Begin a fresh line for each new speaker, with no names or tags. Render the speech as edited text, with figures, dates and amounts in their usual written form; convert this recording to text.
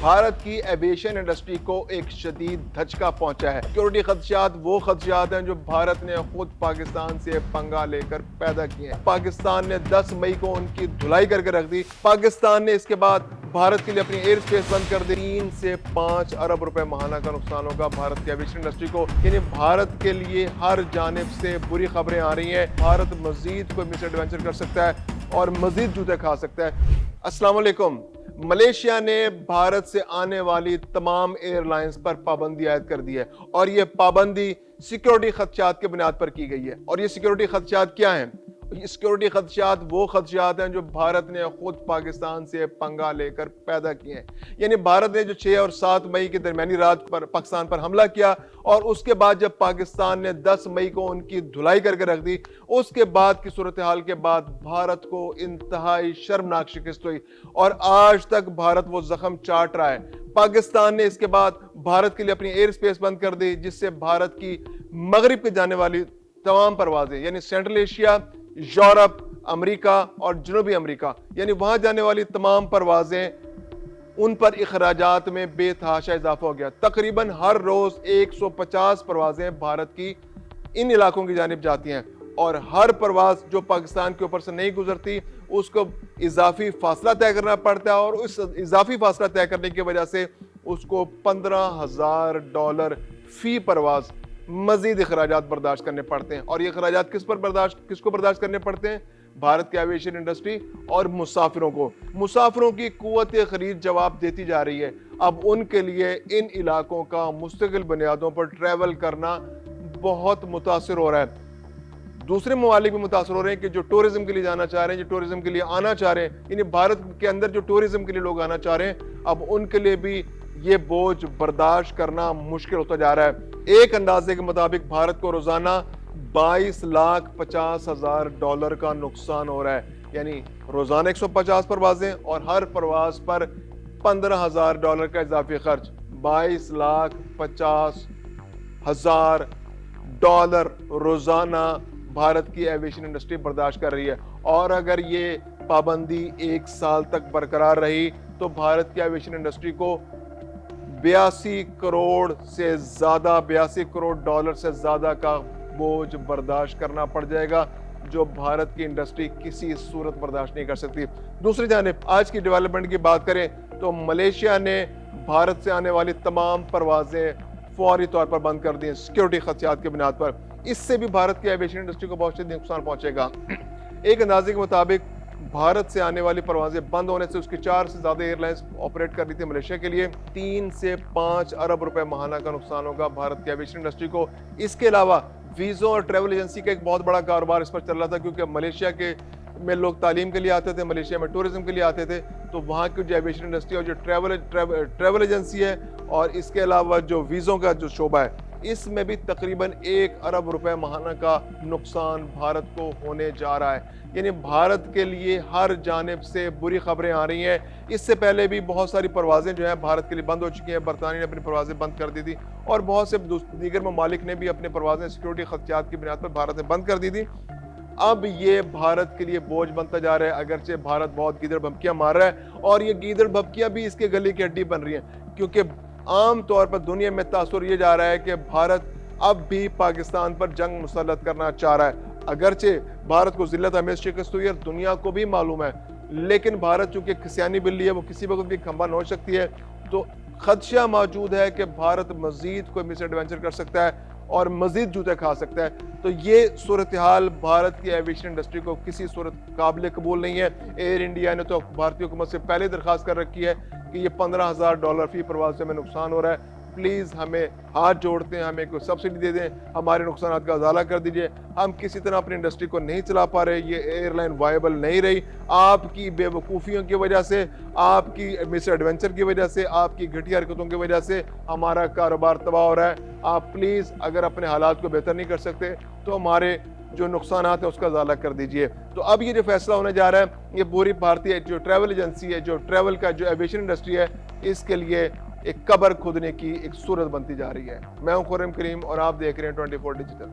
भारत की aviation industry को एक शदीद धचका पहुंचा है। सिक्योरिटी खदशात वो खदशात हैं जो भारत ने खुद पाकिस्तान से पंगा लेकर पैदा किए हैं। पाकिस्तान ने 10 मई को उनकी धुलाई करके रख दी। पाकिस्तान ने इसके बाद भारत के लिए अपनी एयर स्पेस बंद कर दी। 3 से 5 अरब रुपए माहाना का नुकसान होगा भारत की एविएशन इंडस्ट्री को। यानी भारत के लिए हर जानिब से बुरी खबरें आ रही हैं। भारत मजीद कोई मिस एडवेंचर कर सकता है और मजीद जूते खा सकता है। अस्सलाम वालेकुम। मलेशिया ने भारत से आने वाली तमाम एयरलाइंस पर पाबंदी आयद कर दी है और यह पाबंदी सिक्योरिटी खदशात के बुनियाद पर की गई है। और ये सिक्योरिटी खदशात क्या हैं? सिक्योरिटी खदशात वो खदशात हैं जो भारत ने खुद पाकिस्तान से पंगा लेकर पैदा किए हैं। यानी भारत ने जो 6 और 7 मई की दरमियानी रात पर पाकिस्तान पर हमला किया और उसके बाद जब पाकिस्तान ने 10 मई को उनकी धुलाई करके रख दी, उसके बाद की सूरत हाल के बाद भारत को इंतहाई शर्मनाक शिकस्त हुई और आज तक भारत वो जख्म चाट रहा है। पाकिस्तान ने इसके बाद भारत के लिए अपनी एयर स्पेस बंद कर दी, जिससे भारत की मगरिब के जाने वाली तमाम परवाजें यानी सेंट्रल एशिया, यूरोप, अमेरिका और जनूबी अमेरिका यानी वहां जाने वाली तमाम परवाजें उन पर इखराजात में बेतहाशा इजाफा हो गया। तकरीबन हर रोज 150 परवाजें भारत की इन इलाकों की जानिब जाती हैं और हर परवाज जो पाकिस्तान के ऊपर से नहीं गुजरती उसको इजाफी फासला तय करना पड़ता है और उस इजाफी फासला तय करने की वजह से उसको $15,000 फी परवाज मजीद अखराजात बर्दाश्त करने पड़ते हैं। और ये अखराजात किसको बर्दाश्त करने पड़ते हैं? भारत की एविएशन इंडस्ट्री और मुसाफिरों की कुव्वत खरीद जवाब देती जा रही है। अब उनके लिए इन इलाकों का मुस्तकिल बुनियादों पर ट्रैवल करना बहुत मुतासिर हो रहा है। दूसरे ममालिक भी मुतासर हो रहे हैं कि जो टूरिज्म के लिए जाना चाह रहे हैं, जो टूरिज्म के लिए आना चाह रहे हैं, यानी भारत के अंदर जो टूरिज्म के लिए लोग आना चाह रहे हैं, अब उनके लिए भी ये बोझ बर्दाश्त करना मुश्किल होता जा रहा है। एक अंदाजे के मुताबिक भारत को रोजाना $22,50,000 का नुकसान हो रहा है। यानी रोजाना 150 परवाजें और हर परवाज पर $15,000 का इजाफी खर्च। $22,50,000 रोजाना भारत की एविएशन इंडस्ट्री बर्दाश्त कर रही है। और अगर ये पाबंदी 1 साल तक बरकरार रही तो भारत की एविएशन इंडस्ट्री को $82 करोड़ से ज्यादा का बोझ बर्दाश्त करना पड़ जाएगा, जो भारत की इंडस्ट्री किसी सूरत बर्दाश्त नहीं कर सकती। दूसरी जानिब आज की डेवलपमेंट की बात करें तो मलेशिया ने भारत से आने वाली तमाम परवाजें फौरी तौर पर बंद कर दी हैं सिक्योरिटी खदशात के बुनियाद पर। इससे भी भारत की एविएशन इंडस्ट्री को बहुत नुकसान पहुंचेगा। एक अंदाजे के मुताबिक भारत से आने वाली परवाजें बंद होने से उसकी 4 से ज्यादा एयरलाइंस ऑपरेट कर रही थी मलेशिया के लिए। 3 से 5 अरब रुपए माहाना का नुकसान होगा भारत की एविएशन इंडस्ट्री को। इसके अलावा वीज़ों और ट्रैवल एजेंसी का एक बहुत बड़ा कारोबार इस पर चल रहा था, क्योंकि मलेशिया में लोग तालीम के लिए आते थे, मलेशिया में टूरिज्म के लिए आते थे, तो वहाँ की जो एविएशन इंडस्ट्री और जो ट्रैवल एजेंसी है और इसके अलावा जो वीज़ों का जो शोबा है, इसमें भी तकरीबन 1 अरब रुपए माहाना का नुकसान भारत को होने जा रहा है। यानी भारत के लिए हर जानिब से बुरी खबरें आ रही हैं। इससे पहले भी बहुत सारी परवाजें जो हैं भारत के लिए बंद हो चुकी हैं। बरतानिया ने अपनी परवाजें बंद कर दी थी और बहुत से दीगर ममालिक ने भी अपने परवाजें सिक्योरिटी खदशात की बुनियाद पर भारत में बंद कर दी थी। अब ये भारत के लिए बोझ बनता जा रहा है। अगरचे भारत बहुत गीदड़ भभकियां मार रहा है और ये गीदड़ भभकियां भी इसके गले की हड्डी बन रही हैं, क्योंकि आम तौर पर दुनिया में तासुर ये जा रहा है कि भारत अब भी पाकिस्तान पर जंग मुसल्लत करना चाह रहा है। अगरचे भारत को जिल्लत हमेशा शिकस्त हुई है, दुनिया को भी मालूम है, लेकिन भारत चूंकि खिसियानी बिल्ली है, वो किसी वक्त भी खंबा नोच सकती है। तो खदशा मौजूद है कि भारत मजीद कोई मिस एडवेंचर कर सकता है और मजीद जूते खा सकता है। तो ये सूरत हाल भारत की एविएशन इंडस्ट्री को किसी सूरत काबिल कबूल नहीं है। एयर इंडिया ने तो भारतीय हुकूमत से पहले दरखास्त कर रखी है कि ये $15,000 फी परवाज से हमें नुकसान हो रहा है, प्लीज हमें हाथ जोड़ते हैं, हमें कोई सब्सिडी दे दें, हमारे नुकसान का उजाला कर दीजिए। हम किसी तरह अपनी इंडस्ट्री को नहीं चला पा रहे, ये एयरलाइन वायबल नहीं रही। आपकी बेवकूफ़ियों की वजह से, आपकी मिस एडवेंचर की वजह से, आपकी घटिया हरकतों की वजह से हमारा कारोबार तबाह हो रहा है। आप प्लीज़ अगर अपने हालात को बेहतर नहीं कर सकते तो हमारे जो नुकसान है उसका उजाला कर दीजिए। तो अब ये जो फैसला होने जा रहा है, ये पूरी भारतीय जो ट्रैवल एजेंसी है, जो ट्रैवल का जो एविएशन इंडस्ट्री है, इसके लिए एक कब्र खुदने की एक सूरत बनती जा रही है। मैं हूं खुर्रम करीम और आप देख रहे हैं 24 डिजिटल।